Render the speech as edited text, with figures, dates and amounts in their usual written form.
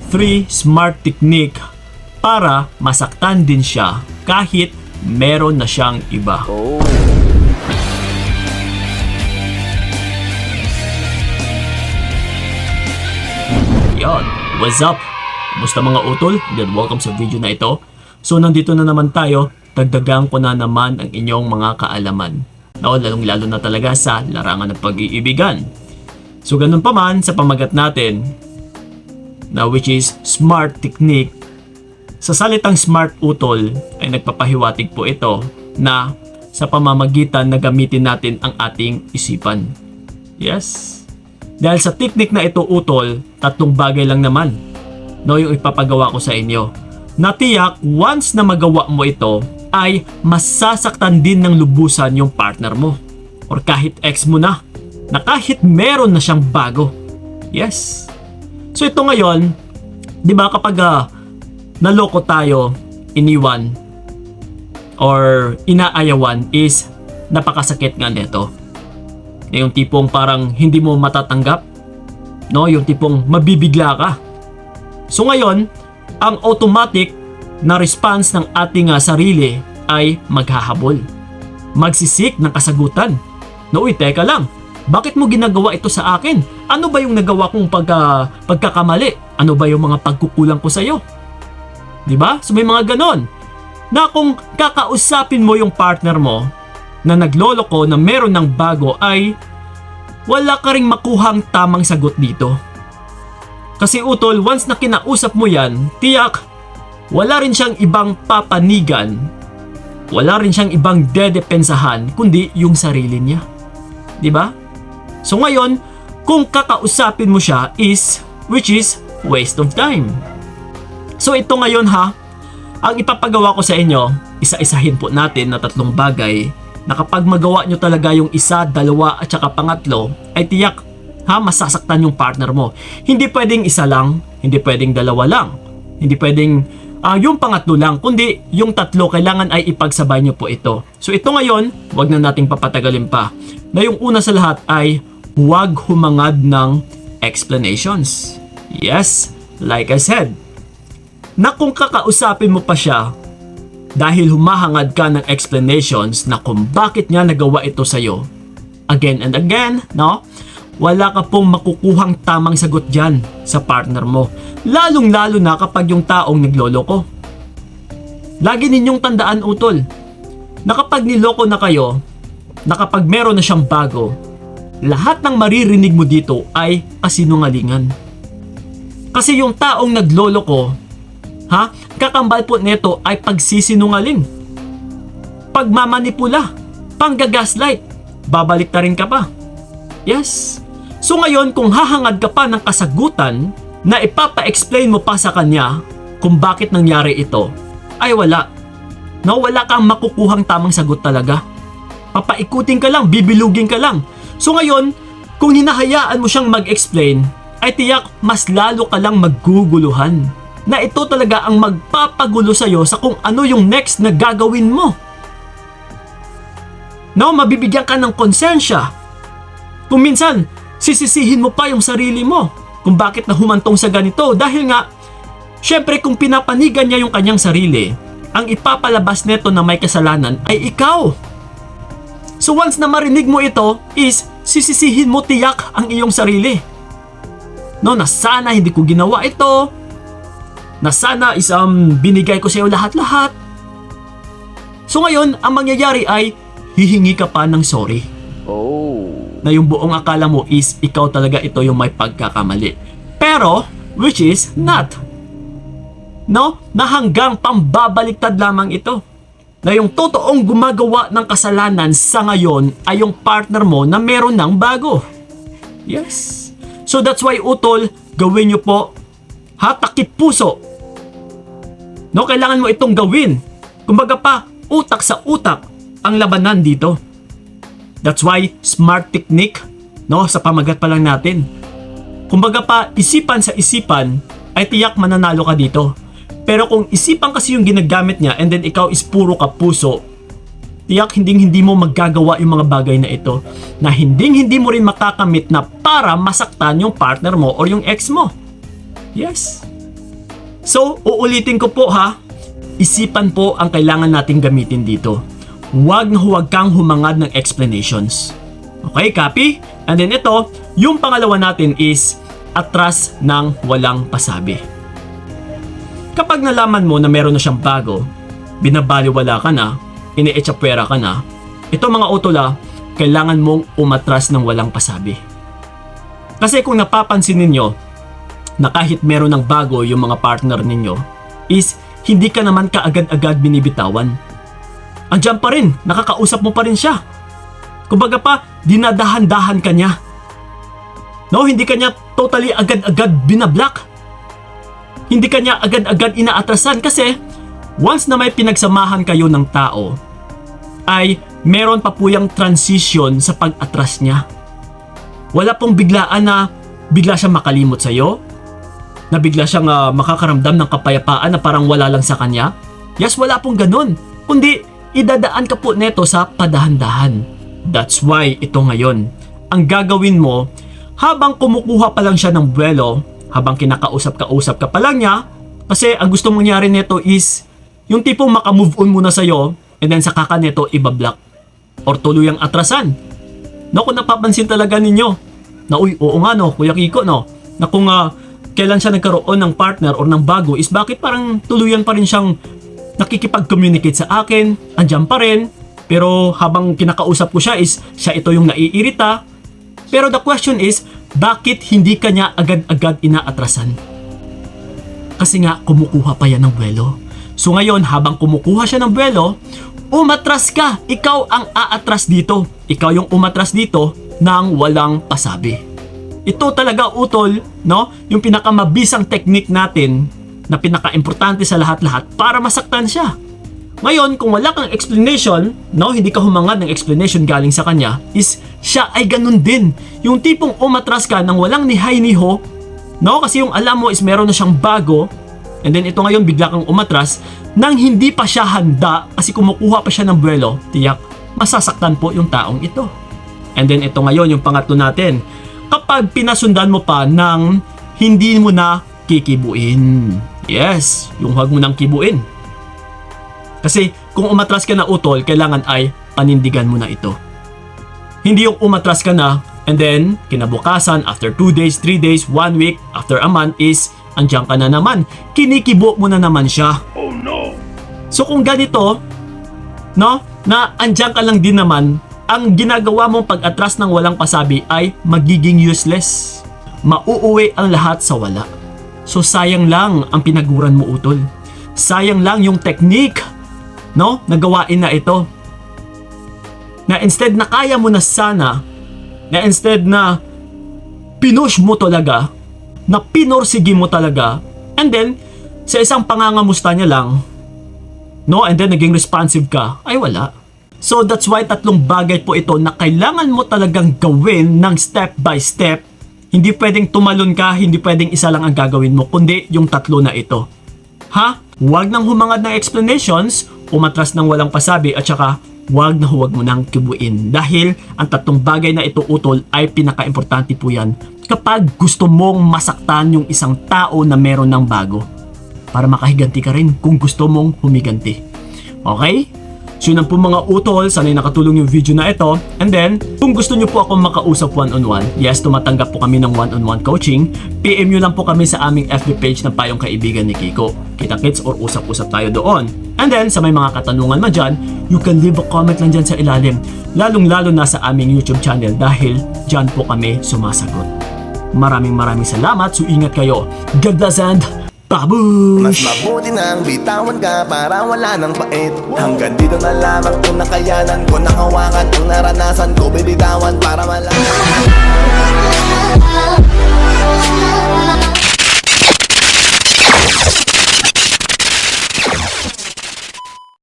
3 smart technique para masaktan din siya kahit meron na siyang iba. Yon, what's up? Kumusta mga utol? And welcome sa video na ito. So nandito na naman tayo, dagdagan ko na naman ang inyong mga kaalaman. No, lalong-lalo na talaga sa larangan ng pag-iibigan. So ganun pa man sa pamagat natin, na which is smart technique. Sa salitang smart utol ay nagpapahiwatig po ito na sa pamamagitan na gamitin natin ang ating isipan. Yes. Dahil sa technique na ito utol, tatlong bagay lang naman, no, yung ipapagawa ko sa inyo. Natiyak, once na magawa mo ito, ay masasaktan din ng lubusan yung partner mo. Or kahit ex mo na kahit meron na siyang bago. Yes. So ito ngayon, di ba kapag naloko tayo, iniwan, or inaayawan is napakasakit nga nito. Yung tipong parang hindi mo matatanggap, no? Yung tipong mabibigla ka. So ngayon, ang automatic na response ng ating sarili ay maghahabol. Magsisik ng kasagutan. No, teka lang. Bakit mo ginagawa ito sa akin? Ano ba yung nagawa kong pagkakamali? Ano ba yung mga pagkukulang ko sa iyo? 'Di ba? So may mga ganon. Na kung kakausapin mo yung partner mo na nagloloko na meron ng bago ay wala ka ring makuhang tamang sagot dito. Kasi utol, once na kinausap mo yan, tiyak, wala rin siyang ibang papanigan, wala rin siyang ibang dedepensahan, kundi yung sarili niya. Diba? So ngayon, kung kakausapin mo siya which is waste of time. So ito ngayon ang ipapagawa ko sa inyo, isa-isahin po natin na tatlong bagay na kapag magawa nyo talaga yung isa, dalawa at saka pangatlo, ay tiyak masasaktan yung partner mo. Hindi pwedeng isa lang, hindi pwedeng dalawa lang, hindi pwedeng yung pangatlo lang, kundi yung tatlo kailangan ay ipagsabay nyo po ito. So ito ngayon, wag na nating papatagalin pa. Na yung una sa lahat ay huwag humangad ng explanations. Yes, like I said, na kung kakausapin mo pa siya dahil humahangad ka ng explanations na kung bakit niya nagawa ito sa'yo, again and again, no? Wala ka pong makukuhang tamang sagot dyan sa partner mo. Lalong-lalo na kapag yung taong nagloloko. Lagi ninyong tandaan utol, na kapag niloko na kayo, na kapag meron na siyang bago, lahat ng maririnig mo dito ay kasinungalingan. Kasi yung taong nagloloko, kakambal po nito ay pagsisinungaling, pagmamanipula, panggagaslight, babalik na rin ka pa. Yes. So ngayon, kung hahangad ka pa ng kasagutan na ipapa-explain mo pa sa kanya kung bakit nangyari ito, ay wala. No, wala kang makukuhang tamang sagot talaga. Papaikutin ka lang, bibilugin ka lang. So ngayon, kung hinahayaan mo siyang mag-explain, ay tiyak mas lalo ka lang magguguluhan. Na ito talaga ang magpapagulo sa'yo sa kung ano yung next na gagawin mo. No, mabibigyan ka ng konsensya. Kung minsan, sisisihin mo pa yung sarili mo kung bakit na humantong sa ganito. Dahil nga, syempre kung pinapanigan niya yung kanyang sarili, ang ipapalabas neto na may kasalanan ay ikaw. So once na marinig mo ito, sisisihin mo tiyak ang iyong sarili. No, na sana hindi ko ginawa ito, na sana binigay ko sa iyo lahat-lahat. So ngayon, ang mangyayari ay hihingi ka pa ng sorry. Na yung buong akala mo ikaw talaga ito yung may pagkakamali. Pero, which is not. No? Na hanggang pambabaliktad lamang ito. Na yung totoong gumagawa ng kasalanan sa ngayon ay yung partner mo na meron ng bago. Yes. So that's why utol, gawin nyo po takip puso. No, kailangan mo itong gawin. Kumbaga pa, utak sa utak ang labanan dito. That's why smart technique, no, sa pamagat pa lang natin. Kumbaga pa, isipan sa isipan ay tiyak mananalo ka dito. Pero kung isipan kasi yung ginagamit niya and then ikaw is puro ka puso, tiyak hindi mo magagawa yung mga bagay na ito na hindi mo rin makakamit na para masaktan yung partner mo or yung ex mo. Yes. So, uulitin ko po ha, isipan po ang kailangan nating gamitin dito. Huwag na huwag kang humangad ng explanations. Okay, copy? And then ito, yung pangalawa natin is atras ng walang pasabi. Kapag nalaman mo na meron na siyang bago, binabaliwala ka na, ine-echapwera ka na, ito mga utola, kailangan mong umatras ng walang pasabi. Kasi kung napapansin ninyo na kahit meron ng bago yung mga partner ninyo, is hindi ka naman kaagad-agad binibitawan. Andiyan pa rin, nakakausap mo pa rin siya. Kumbaga pa, dinadahan-dahan ka niya. No, hindi ka niya totally agad-agad binablock. Hindi ka niya agad-agad inaatrasan kasi once na may pinagsamahan kayo ng tao, ay meron pa po yung transition sa pag-atras niya. Wala pong biglaan na bigla siyang makalimot sa'yo, na bigla siyang makakaramdam ng kapayapaan na parang wala lang sa kanya. Yes, wala pong ganun. Kundi, idadaan ka po neto sa padahan-dahan. That's why ito ngayon. Ang gagawin mo, habang kumukuha pa lang siya ng buwelo, habang kinakausap-kausap ka pa lang niya, kasi ang gusto mong mangyari neto is, yung tipong makamove on muna sa'yo, and then saka ka neto ibablock, or tuluyang atrasan. No, kung napapansin talaga ninyo, na uy, oo nga no, Kuya Kiko no, na kung kailan siya nagkaroon ng partner or ng bago is bakit parang tuluyan pa rin siyang nakikipag-communicate sa akin, andyan pa rin, pero habang kinakausap ko siya is siya ito yung naiirita. Pero the question is, bakit hindi ka niya agad-agad inaatrasan? Kasi nga kumukuha pa yan ng buwelo. So ngayon, habang kumukuha siya ng buwelo, umatras ka, ikaw ang aatras dito. Ikaw yung umatras dito nang walang pasabi. Ito talaga utol, no? Yung pinakamabisang technique natin na pinaka-importante sa lahat-lahat para masaktan siya. Ngayon, kung wala kang explanation, no, hindi ka humangad ng explanation galing sa kanya, is siya ay ganun din. Yung tipong umatras ka nang walang nihay-niho, no? Kasi yung alam mo is meron na siyang bago, and then ito ngayon bigla kang umatras nang hindi pa siya handa kasi kumukuha pa siya ng buwelo, tiyak, masasaktan po yung taong ito. And then ito ngayon yung pangatlo natin. Kapag pinasundan mo pa ng hindi mo na kikibuin. Yes, yung huwag mo nang kibuin. Kasi kung umatras ka na utol, kailangan ay panindigan mo na ito. Hindi yung umatras ka na and then kinabukasan, after 2 days, 3 days, 1 week, after a month is andyan ka na naman. Kinikibo mo na naman siya. Oh no! So kung ganito, no, na andyan ka lang din naman, ang ginagawa mong pag-atras ng walang pasabi ay magiging useless. Mauuwi ang lahat sa wala. So sayang lang ang pinaguran mo utol. Sayang lang yung technique, no, nagawain na ito. Na instead na kaya mo na sana, na instead na pinush mo talaga, na pinorsige mo talaga, and then sa isang pangangamusta niya lang, no, and then naging responsive ka, ay wala. So that's why tatlong bagay po ito na kailangan mo talagang gawin ng step by step. Hindi pwedeng tumalon ka, hindi pwedeng isa lang ang gagawin mo, kundi yung tatlo na ito. Ha? Huwag nang humangad ng explanations, umatras ng walang pasabi, at saka huwag mo nang kibuin. Dahil ang tatlong bagay na ito utol ay pinaka-importante po yan kapag gusto mong masaktan yung isang tao na meron ng bago. Para makahiganti ka rin kung gusto mong humiganti. Okay? So yun ang po mga utol, sana'y nakatulong yung video na ito. And then, kung gusto nyo po akong makausap one-on-one, yes, tumatanggap po kami ng one-on-one coaching, PM nyo lang po kami sa aming FB page na Payong Kaibigan ni Kiko. Kita-kits or usap-usap tayo doon. And then, sa may mga katanungan man dyan, you can leave a comment lang dyan sa ilalim. Lalong-lalo na sa aming YouTube channel dahil dyan po kami sumasagot. Maraming salamat, so ingat kayo. God bless and babush! Mas mabuti nang bitawan ka para wala nang pait. Hanggang dito na lamang kung nakayanan ko, nakawakan ang naranasan ko, bibitawan para malaman.